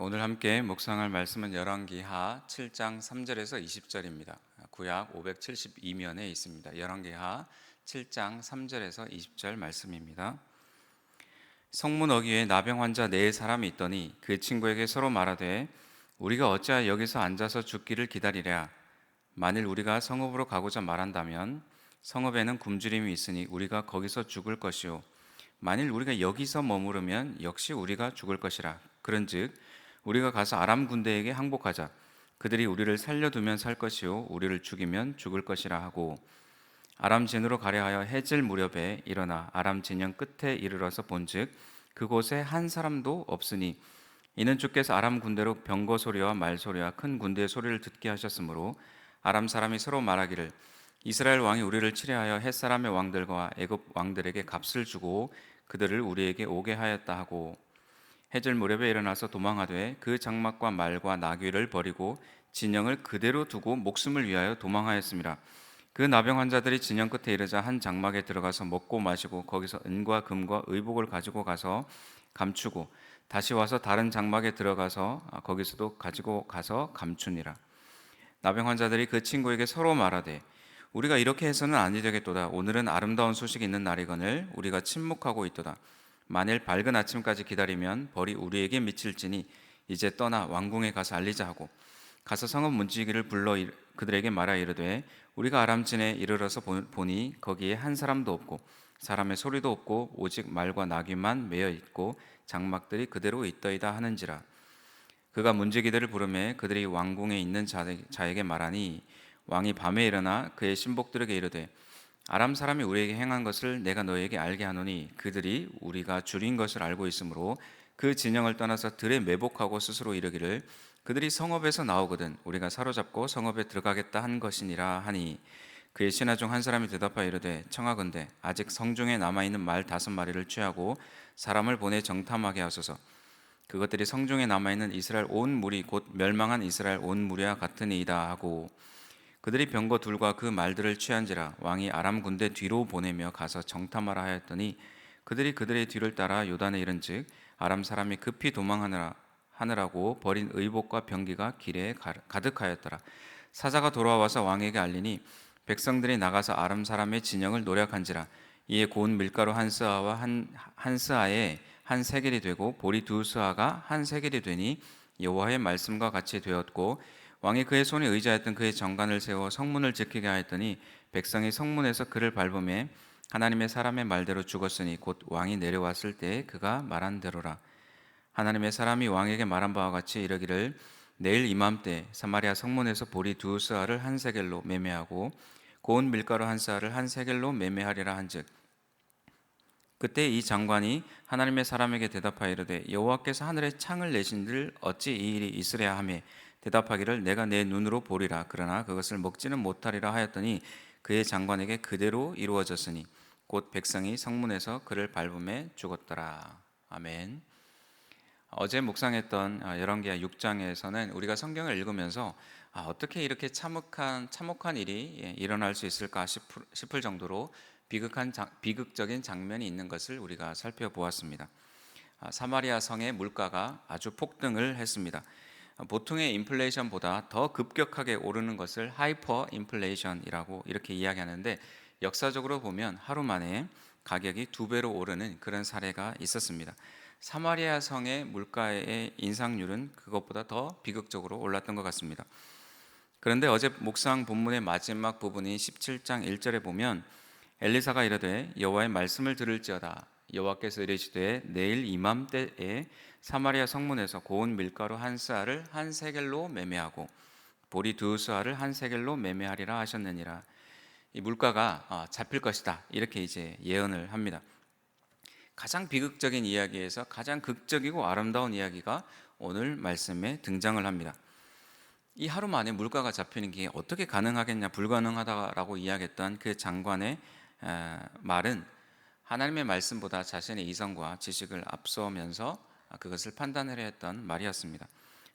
오늘 함께 묵상할 말씀은 열왕기하 7장 3절에서 20절입니다. 구약 572면에 있습니다. 열왕기하 7장 3절에서 20절 말씀입니다. 성문 어귀에 나병 환자 네 사람이 있더니 그 친구에게 서로 말하되 우리가 어찌하여 여기서 앉아서 죽기를 기다리랴. 만일 우리가 성읍으로 가고자 말한다면 성읍에는 굶주림이 있으니 우리가 거기서 죽을 것이요 만일 우리가 여기서 머무르면 역시 우리가 죽을 것이라. 그런즉 우리가 가서 아람 군대에게 항복하자. 그들이 우리를 살려두면 살 것이요 우리를 죽이면 죽을 것이라 하고 아람 진으로 가려 하여 해질 무렵에 일어나 아람 진영 끝에 이르러서 본즉 그곳에 한 사람도 없으니 이는 주께서 아람 군대로 병거 소리와 말 소리와 큰 군대의 소리를 듣게 하셨으므로 아람 사람이 서로 말하기를 이스라엘 왕이 우리를 치려하여 헷 사람의 왕들과 애굽 왕들에게 값을 주고 그들을 우리에게 오게 하였다 하고 해질 무렵에 일어나서 도망하되 그 장막과 말과 나귀를 버리고 진영을 그대로 두고 목숨을 위하여 도망하였습니다. 그 나병 환자들이 진영 끝에 이르자 한 장막에 들어가서 먹고 마시고 거기서 은과 금과 의복을 가지고 가서 감추고 다시 와서 다른 장막에 들어가서 거기서도 가지고 가서 감추니라. 나병 환자들이 그 친구에게 서로 말하되 우리가 이렇게 해서는 아니 되겠도다. 오늘은 아름다운 소식이 있는 날이거늘 우리가 침묵하고 있도다. 만일 밝은 아침까지 기다리면 벌이 우리에게 미칠지니 이제 떠나 왕궁에 가서 알리자 하고 가서 성읍 문지기를 불러 그들에게 말하 이르되 우리가 아람진에 이르러서 보니 거기에 한 사람도 없고 사람의 소리도 없고 오직 말과 나귀만 매여 있고 장막들이 그대로 있더이다 하는지라. 그가 문지기들을 부르매 그들이 왕궁에 있는 자에게 말하니 왕이 밤에 일어나 그의 신복들에게 이르되 아람 사람이 우리에게 행한 것을 내가 너에게 알게 하노니 그들이 우리가 줄인 것을 알고 있으므로 그 진영을 떠나서 들에 매복하고 스스로 이르기를 그들이 성읍에서 나오거든 우리가 사로잡고 성읍에 들어가겠다 한 것이니라 하니 그의 신하 중 한 사람이 대답하여 이르되 청하건대 아직 성중에 남아있는 말 5마리를 취하고 사람을 보내 정탐하게 하소서. 그것들이 성중에 남아있는 이스라엘 온 무리 곧 멸망한 이스라엘 온 무리와 같으니이다 하고 그들이 병거 둘과 그 말들을 취한지라. 왕이 아람 군대 뒤로 보내며 가서 정탐하라 하였더니 그들이 그들의 뒤를 따라 요단에 이른즉 아람 사람이 급히 하느라고 버린 의복과 병기가 길에 가득하였더라. 사자가 돌아와서 왕에게 알리니 백성들이 나가서 아람 사람의 진영을 노략한지라. 이에 고운 밀가루 한 스아와 한 스아에 한 세겔이 되고 보리 2스아가 한 세겔이 되니 여호와의 말씀과 같이 되었고 왕이 그의 손에 의지하였던 그의 정관을 세워 성문을 지키게 하였더니 백성이 성문에서 그를 밟음에 하나님의 사람의 말대로 죽었으니 곧 왕이 내려왔을 때 그가 말한 대로라. 하나님의 사람이 왕에게 말한 바와 같이 이르기를 내일 이맘때 사마리아 성문에서 보리 2스아를 한 세겔로 매매하고 고운 밀가루 한 스아를 한 세겔로 매매하리라 한즉 그때 이 장관이 하나님의 사람에게 대답하여 이르되 여호와께서 하늘에 창을 내신들 어찌 이 일이 있으랴 하매 대답하기를 내가 내 눈으로 보리라 그러나 그것을 먹지는 못하리라 하였더니 그의 장관에게 그대로 이루어졌으니 곧 백성이 성문에서 그를 밟음에 죽었더라. 아멘. 어제 묵상했던 열왕기하 6장에서는 우리가 성경을 읽으면서 어떻게 이렇게 참혹한 일이 일어날 수 있을까 싶을 정도로 비극적인 장면이 있는 것을 우리가 살펴보았습니다. 사마리아 성의 물가가 아주 폭등을 했습니다. 보통의 인플레이션보다 더 급격하게 오르는 것을 하이퍼 인플레이션이라고 이렇게 이야기하는데 역사적으로 보면 하루 만에 가격이 2배로 오르는 그런 사례가 있었습니다. 사마리아 성의 물가의 인상률은 그것보다 더 비극적으로 올랐던 것 같습니다. 그런데 어제 묵상 본문의 마지막 부분인 17장 1절에 보면 엘리사가 이르되 여호와의 말씀을 들을지어다. 여호와께서 이르시되 내일 이맘때에 사마리아 성문에서 고운 밀가루 한 스아를 한 세겔로 매매하고 보리 2스아를 한 세겔로 매매하리라 하셨느니라. 이 물가가 잡힐 것이다. 이렇게 이제 예언을 합니다. 가장 비극적인 이야기에서 가장 극적이고 아름다운 이야기가 오늘 말씀에 등장을 합니다. 이 하루 만에 물가가 잡히는 게 어떻게 가능하겠냐, 불가능하다라고 이야기했던 그 장관의 말은 하나님의 말씀보다 자신의 이성과 지식을 앞서면서 그것을 판단을 했던 말이었습니다.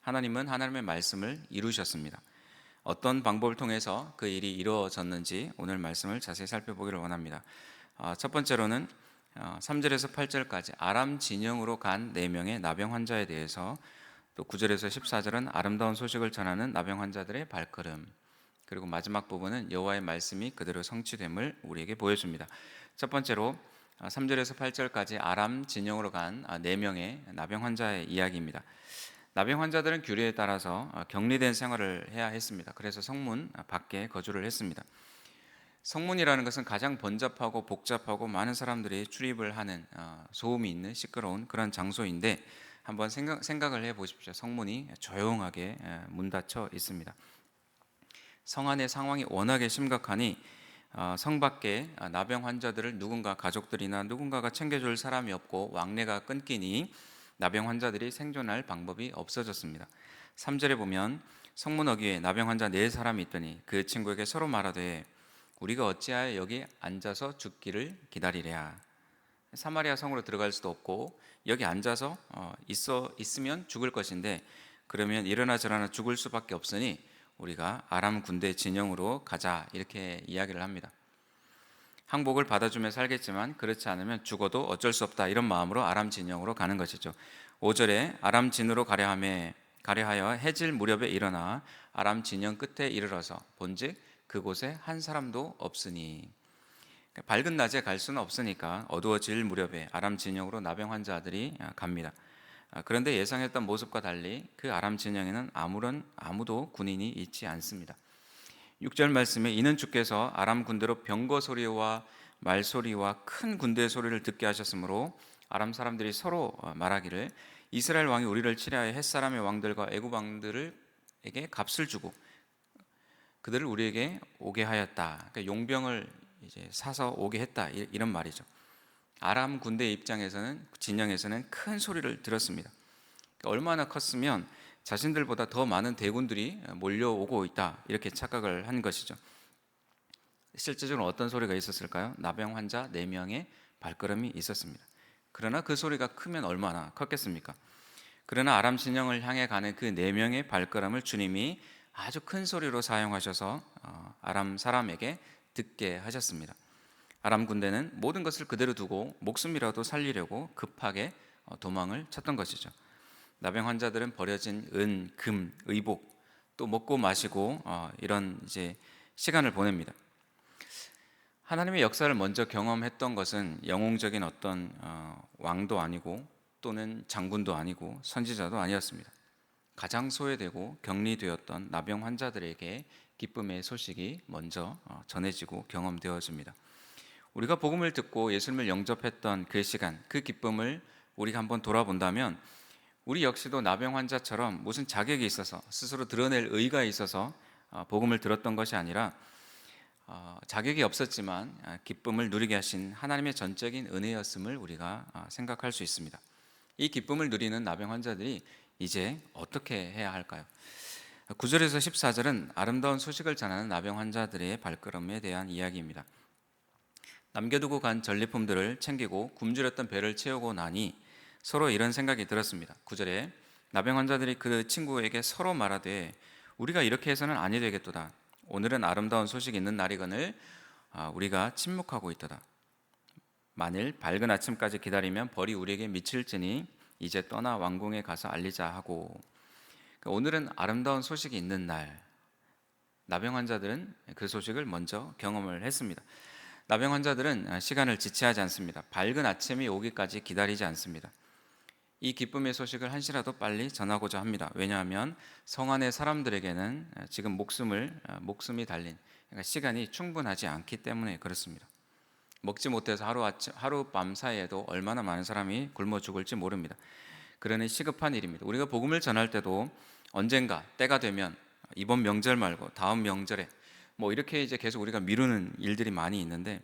하나님은 하나님의 말씀을 이루셨습니다. 어떤 방법을 통해서 그 일이 이루어졌는지 오늘 말씀을 자세히 살펴보기를 원합니다. 첫 번째로는 3절에서 8절까지 아람 진영으로 간 4명의 나병 환자에 대해서 또 9절에서 14절은 아름다운 소식을 전하는 나병 환자들의 발걸음, 그리고 마지막 부분은 여호와의 말씀이 그대로 성취됨을 우리에게 보여줍니다. 첫 번째로 3절에서 8절까지 아람 진영으로 간 4명의 나병 환자의 이야기입니다. 나병 환자들은 규례에 따라서 격리된 생활을 해야 했습니다. 그래서 성문 밖에 거주를 했습니다. 성문이라는 것은 가장 번잡하고 복잡하고 많은 사람들이 출입을 하는 소음이 있는 시끄러운 그런 장소인데, 한번 생각을 해보십시오. 성문이 조용하게 문 닫혀 있습니다. 성 안의 상황이 워낙에 심각하니 성 밖에 나병 환자들을 누군가 가족들이나 누군가가 챙겨줄 사람이 없고 왕래가 끊기니 나병 환자들이 생존할 방법이 없어졌습니다. 3절에 보면 성문 어귀에 나병 환자 4사람이 있더니 그 친구에게 서로 말하되 우리가 어찌하여 여기 앉아서 죽기를 기다리랴. 사마리아 성으로 들어갈 수도 없고 여기 앉아서 있으면 죽을 것인데, 그러면 이러나 저러나 죽을 수밖에 없으니 우리가 아람 군대 진영으로 가자, 이렇게 이야기를 합니다. 항복을 받아주며 살겠지만 그렇지 않으면 죽어도 어쩔 수 없다, 이런 마음으로 아람 진영으로 가는 것이죠. 5절에 아람 진으로 가려하여 해질 무렵에 일어나 아람 진영 끝에 이르러서 본즉 그곳에 한 사람도 없으니, 밝은 낮에 갈 수는 없으니까 어두워질 무렵에 아람 진영으로 나병 환자들이 갑니다. 그런데 예상했던 모습과 달리 그 아람 진영에는 아무도 군인이 있지 않습니다. 6절 말씀에 이는 주께서 아람 군대로 병거 소리와 말소리와 큰 군대의 소리를 듣게 하셨으므로 아람 사람들이 서로 말하기를 이스라엘 왕이 우리를 치려하여 햇사람의 왕들과 애굽 왕들에게 값을 주고 그들을 우리에게 오게 하였다. 그러니까 용병을 이제 사서 오게 했다, 이런 말이죠. 아람 군대 입장에서는, 진영에서는 큰 소리를 들었습니다. 그러니까 얼마나 컸으면 자신들보다 더 많은 대군들이 몰려오고 있다, 이렇게 착각을 한 것이죠. 실제적으로 어떤 소리가 있었을까요? 나병 환자 4명의 발걸음이 있었습니다. 그러나 그 소리가 크면 얼마나 컸겠습니까? 그러나 아람 진영을 향해 가는 그 4명의 발걸음을 주님이 아주 큰 소리로 사용하셔서 아람 사람에게 듣게 하셨습니다. 아람 군대는 모든 것을 그대로 두고 목숨이라도 살리려고 급하게 도망을 쳤던 것이죠. 나병 환자들은 버려진 은, 금, 의복, 또 먹고 마시고 이런 이제 시간을 보냅니다. 하나님의 역사를 먼저 경험했던 것은 영웅적인 어떤 왕도 아니고 또는 장군도 아니고 선지자도 아니었습니다. 가장 소외되고 격리되었던 나병 환자들에게 기쁨의 소식이 먼저 전해지고 경험되어집니다. 우리가 복음을 듣고 예수님을 영접했던 그 시간, 그 기쁨을 우리가 한번 돌아본다면 우리 역시도 나병 환자처럼 무슨 자격이 있어서 스스로 드러낼 의의가 있어서 복음을 들었던 것이 아니라 자격이 없었지만 기쁨을 누리게 하신 하나님의 전적인 은혜였음을 우리가 생각할 수 있습니다. 이 기쁨을 누리는 나병 환자들이 이제 어떻게 해야 할까요? 9절에서 14절은 아름다운 소식을 전하는 나병 환자들의 발걸음에 대한 이야기입니다. 남겨두고 간 전리품들을 챙기고 굶주렸던 배를 채우고 나니 서로 이런 생각이 들었습니다. 9절에 나병 환자들이 그 친구에게 서로 말하되 우리가 이렇게 해서는 아니 되겠도다. 오늘은 아름다운 소식이 있는 날이거늘 우리가 침묵하고 있도다. 만일 밝은 아침까지 기다리면 벌이 우리에게 미칠지니 이제 떠나 왕궁에 가서 알리자 하고, 오늘은 아름다운 소식이 있는 날. 나병 환자들은 그 소식을 먼저 경험을 했습니다. 나병 환자들은 시간을 지체하지 않습니다. 밝은 아침이 오기까지 기다리지 않습니다. 이 기쁨의 소식을 한시라도 빨리 전하고자 합니다. 왜냐하면 성 안의 사람들에게는 지금 목숨이 달린, 그러니까 시간이 충분하지 않기 때문에 그렇습니다. 먹지 못해서 하룻밤 사이에도 얼마나 많은 사람이 굶어 죽을지 모릅니다. 그러니 시급한 일입니다. 우리가 복음을 전할 때도 언젠가 때가 되면 이번 명절 말고 다음 명절에 이렇게 이제 계속 우리가 미루는 일들이 많이 있는데,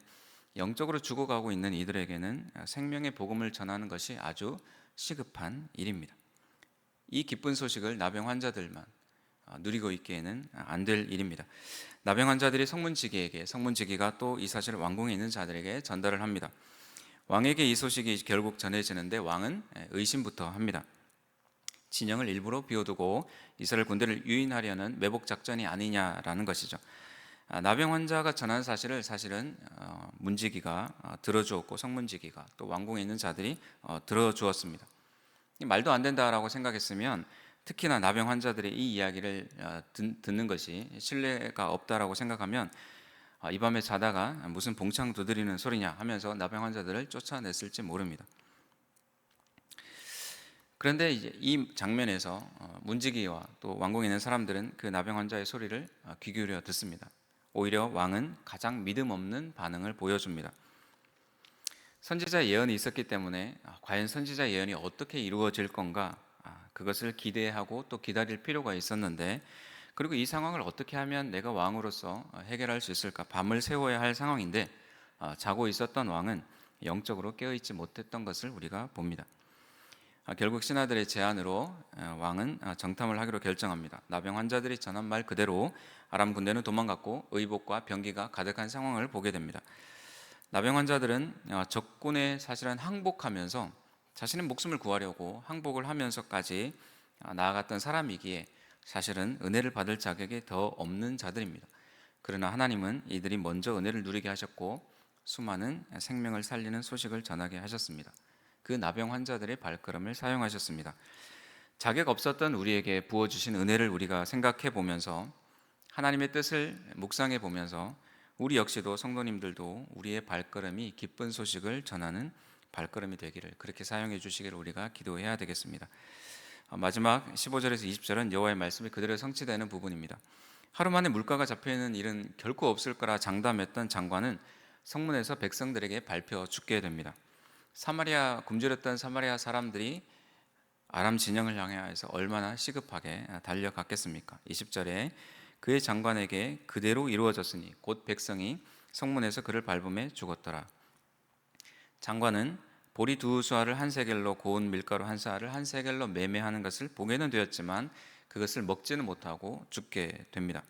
영적으로 죽어가고 있는 이들에게는 생명의 복음을 전하는 것이 아주 시급한 일입니다. 이 기쁜 소식을 나병 환자들만 누리고 있기에는 안 될 일입니다. 나병 환자들이 성문지기가 또 이 사실을 왕궁에 있는 자들에게 전달을 합니다. 왕에게 이 소식이 결국 전해지는데 왕은 의심부터 합니다. 진영을 일부러 비워두고 이스라엘 군대를 유인하려는 매복 작전이 아니냐라는 것이죠. 나병 환자가 전한 사실은 문지기가 들어주었고 성문지기가 또 왕궁에 있는 자들이 들어주었습니다. 말도 안 된다라고 생각했으면 특히나 나병 환자들의 이 이야기를 듣는 것이 신뢰가 없다라고 생각하면 이 밤에 자다가 무슨 봉창 두드리는 소리냐 하면서 나병 환자들을 쫓아냈을지 모릅니다. 그런데 이제 이 장면에서 문지기와 또 왕궁에 있는 사람들은 그 나병 환자의 소리를 귀 기울여 듣습니다. 오히려 왕은 가장 믿음 없는 반응을 보여줍니다. 선지자 예언이 있었기 때문에 과연 선지자 예언이 어떻게 이루어질 건가, 그것을 기대하고 또 기다릴 필요가 있었는데, 그리고 이 상황을 어떻게 하면 내가 왕으로서 해결할 수 있을까, 밤을 새워야 할 상황인데 자고 있었던 왕은 영적으로 깨어있지 못했던 것을 우리가 봅니다. 결국 신하들의 제안으로 왕은 정탐을 하기로 결정합니다. 나병 환자들이 전한 말 그대로 아람 군대는 도망갔고 의복과 병기가 가득한 상황을 보게 됩니다. 나병 환자들은 적군에 사실은 항복하면서 자신의 목숨을 구하려고 항복을 하면서까지 나아갔던 사람이기에 사실은 은혜를 받을 자격이 더 없는 자들입니다. 그러나 하나님은 이들이 먼저 은혜를 누리게 하셨고 수많은 생명을 살리는 소식을 전하게 하셨습니다. 그 나병 환자들의 발걸음을 사용하셨습니다. 자격 없었던 우리에게 부어주신 은혜를 우리가 생각해 보면서 하나님의 뜻을 묵상해 보면서 우리 역시도 성도님들도 우리의 발걸음이 기쁜 소식을 전하는 발걸음이 되기를 그렇게 사용해 주시기를 우리가 기도해야 되겠습니다. 마지막 15절에서 20절은 여호와의 말씀이 그대로 성취되는 부분입니다. 하루 만에 물가가 잡혀있는 일은 결코 없을 거라 장담했던 장관은 성문에서 백성들에게 발표 죽게 됩니다. 굶주렸던 사마리아 사람들이 아람 진영을 향하여서 얼마나 시급하게 달려갔겠습니까? 20절에 그의 장관에게 그대로 이루어졌으니 곧 백성이 성문에서 그를 밟음에 죽었더라. 장관은 보리 2수알을 한 세겔로 고운 밀가루 한 사알을 한 세겔로 매매하는 것을 보게는 되었지만 그것을 먹지는 못하고 죽게 됩니다.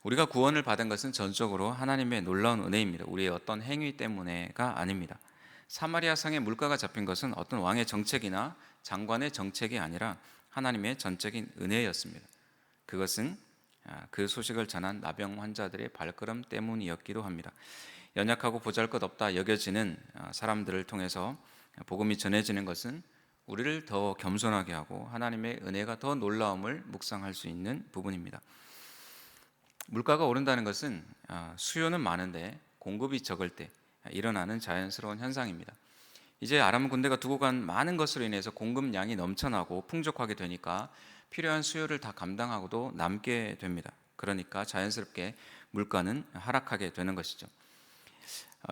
우리가 구원을 받은 것은 전적으로 하나님의 놀라운 은혜입니다. 우리의 어떤 행위 때문에가 아닙니다. 사마리아 성에 물가가 잡힌 것은 어떤 왕의 정책이나 장관의 정책이 아니라 하나님의 전적인 은혜였습니다. 그것은 그 소식을 전한 나병 환자들의 발걸음 때문이었기도 합니다. 연약하고 보잘것없다 여겨지는 사람들을 통해서 복음이 전해지는 것은 우리를 더 겸손하게 하고 하나님의 은혜가 더 놀라움을 묵상할 수 있는 부분입니다. 물가가 오른다는 것은 수요는 많은데 공급이 적을 때 일어나는 자연스러운 현상입니다. 이제 아람 군대가 두고 간 많은 것으로 인해서 공급량이 넘쳐나고 풍족하게 되니까 필요한 수요를 다 감당하고도 남게 됩니다. 그러니까 자연스럽게 물가는 하락하게 되는 것이죠.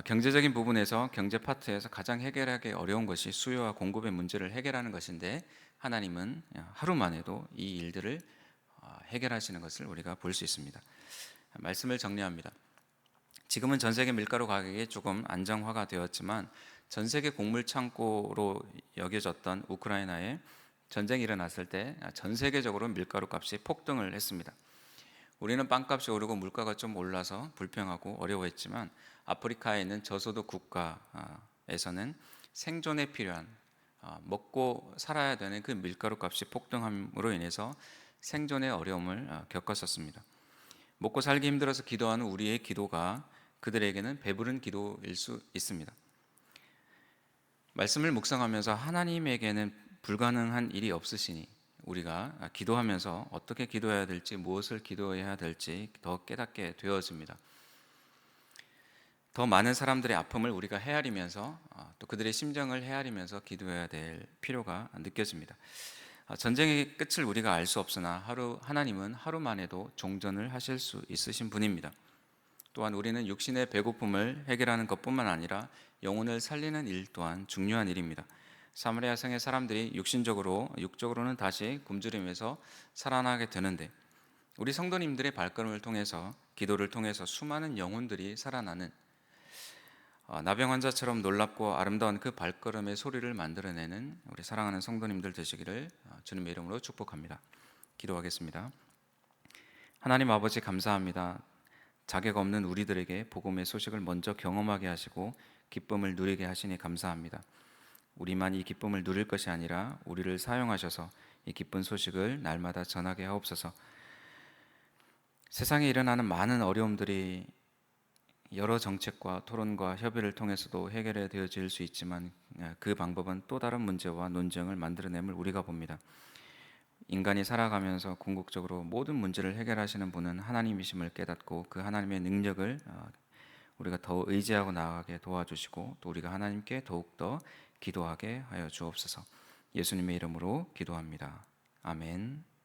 경제적인 부분에서 경제 파트에서 가장 해결하기 어려운 것이 수요와 공급의 문제를 해결하는 것인데 하나님은 하루 만에도 이 일들을 해결하시는 것을 우리가 볼 수 있습니다. 말씀을 정리합니다. 지금은 전 세계 밀가루 가격이 조금 안정화가 되었지만 전 세계 곡물 창고로 여겨졌던 우크라이나에 전쟁이 일어났을 때 전 세계적으로 밀가루 값이 폭등을 했습니다. 우리는 빵값이 오르고 물가가 좀 올라서 불평하고 어려워했지만 아프리카에 있는 저소득 국가에서는 생존에 필요한 먹고 살아야 되는 그 밀가루 값이 폭등함으로 인해서 생존의 어려움을 겪었었습니다. 먹고 살기 힘들어서 기도하는 우리의 기도가 그들에게는 배부른 기도일 수 있습니다. 말씀을 묵상하면서 하나님에게는 불가능한 일이 없으시니 우리가 기도하면서 어떻게 기도해야 될지 무엇을 기도해야 될지 더 깨닫게 되어집니다. 더 많은 사람들의 아픔을 우리가 헤아리면서 또 그들의 심정을 헤아리면서 기도해야 될 필요가 느껴집니다. 전쟁의 끝을 우리가 알 수 없으나 하나님은 하루 만에도 종전을 하실 수 있으신 분입니다. 또한 우리는 육신의 배고픔을 해결하는 것뿐만 아니라 영혼을 살리는 일 또한 중요한 일입니다. 사마리아 성의 사람들이 육적으로는 다시 굶주림에서 살아나게 되는데 우리 성도님들의 발걸음을 통해서 기도를 통해서 수많은 영혼들이 살아나는 나병 환자처럼 놀랍고 아름다운 그 발걸음의 소리를 만들어내는 우리 사랑하는 성도님들 되시기를 주님의 이름으로 축복합니다. 기도하겠습니다. 하나님 아버지 감사합니다. 자격 없는 우리들에게 복음의 소식을 먼저 경험하게 하시고 기쁨을 누리게 하시니 감사합니다. 우리만 이 기쁨을 누릴 것이 아니라 우리를 사용하셔서 이 기쁜 소식을 날마다 전하게 하옵소서. 세상에 일어나는 많은 어려움들이 여러 정책과 토론과 협의를 통해서도 해결해 되어질 수 있지만 그 방법은 또 다른 문제와 논쟁을 만들어냄을 우리가 봅니다. 인간이 살아가면서 궁극적으로 모든 문제를 해결하시는 분은 하나님이심을 깨닫고 그 하나님의 능력을 우리가 더 의지하고 나아가게 도와주시고 또 우리가 하나님께 더욱더 기도하게 하여 주옵소서. 예수님의 이름으로 기도합니다. 아멘.